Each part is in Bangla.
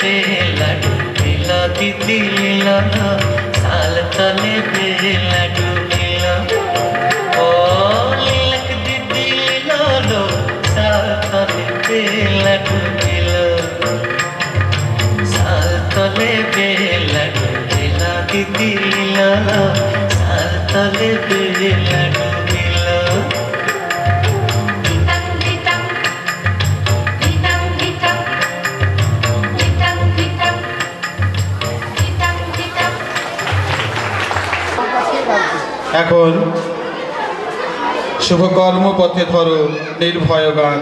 बेला डूबिला दीदी लीला साल तले बेला डूबिला ओ लीलक दीदी लीला लो साल तले बेला डूबिला साल तले बेला डूबिला दीदी लीला साल तले बेला डूबिला এখন শুভকর্ম পথে ধরো নির্ভয় গান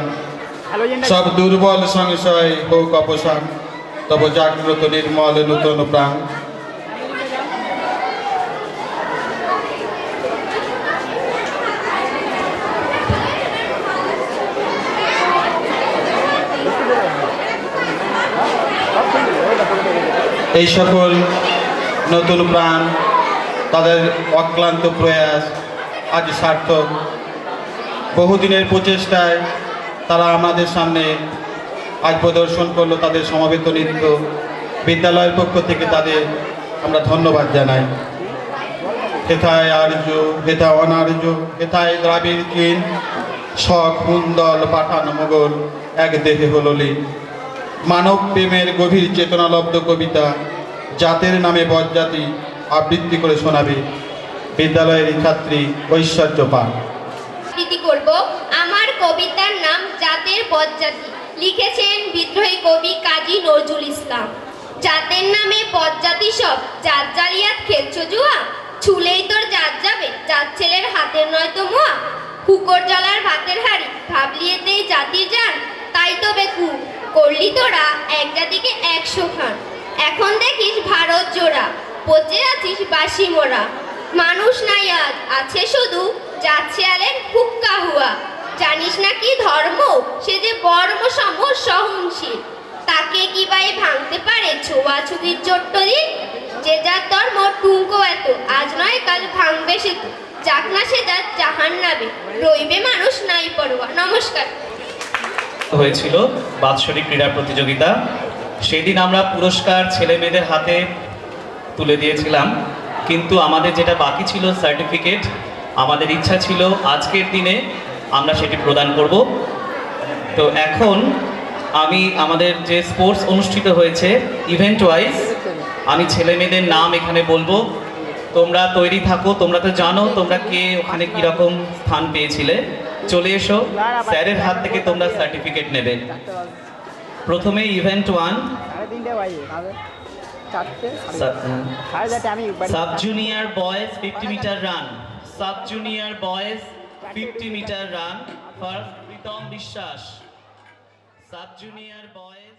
সব দুর্বল সংশয় হোক অপসান তব জাগ্রত নির্মল নূতন প্রাণ। এই সকল নতুন প্রাণ তাদের অক্লান্ত প্রয়াস আজ সার্থক। বহুদিনের প্রচেষ্টায় তারা আমাদের সামনে আজ প্রদর্শন করলো তাদের সমবেত নৃত্য। বিদ্যালয়ের পক্ষ থেকে তাদের আমরা ধন্যবাদ জানাই। হেথায় আর্য হেথা অনার্য হেথায় দ্রাবিড় চীন শখ কুন্দল পাঠান মোগল এক দেহে হলো লীন। মানব প্রেমের গভীর চেতনালব্ধ কবিতা জাতের নামে বজ্জাতি আবৃত্তি করে শোনাবে বিদ্যালয়ের ছাত্রী ঐশ্বর্য পাল। আবৃত্তি করব আমার কবিতার নাম জাতের বজ্জাতি। লিখেছেন বিদ্রোহী কবি কাজী নজরুল ইসলাম। জাতের নামে বজ্জাতি সব জাত জালিয়াত খেলছো জুয়া, ছুলেই তোর জাত যাবে জাত ছেলের হাতের নয়তো মোয়া। হুকর জলার ভাতের হাড়ি ভাবলিয়েতে জাতির জান, তাই তো বেকু করলি তোরা এক জাতিকে 100 খান। এখন দেখিস ভারত জোড়া পচে আছিস বাসি মোরা। মানুষ নাই আজ আছে শুধু যাচ্ছে আলের হুক্কা হুয়া। জানিস না কি ধর্ম সে যে বর্ম সম সহনশীল, তাকে কি বাই ভাঙতে পারে ছোঁয়াছুতির চট্টলি। যে যার ধর্ম টুঙ্কো এত আজ নয় কাল ভাঙবে সে তো, যাক না সে যার জাহান নাবে রইবে মানুষ নাই পরোয়া। নমস্কার। হয়েছিল বাৎসরিক ক্রীড়া প্রতিযোগিতা। সেদিন আমরা পুরস্কার ছেলে মেয়েদের হাতে তুলে দিয়েছিলাম, কিন্তু আমাদের যেটা বাকি ছিল সার্টিফিকেট, আমাদের ইচ্ছা ছিল আজকের দিনে আমরা সেটি প্রদান করব। তো এখন আমি আমাদের যে স্পোর্টস অনুষ্ঠিত হয়েছে ইভেন্ট ওয়াইজ আমি ছেলে মেয়েদের নাম এখানে বলবো। তোমরা তৈরি থাকো, তোমরা তো জানো তোমরা কে ওখানে কীরকম স্থান পেয়েছিলে। চলে এসো, স্যারের হাত থেকে তোমরা সার্টিফিকেট নেবে। প্রথমে event 1 sub junior boys 50 metre run. Sub junior boys 50 metre run for Pritam Biswas. Sub junior boys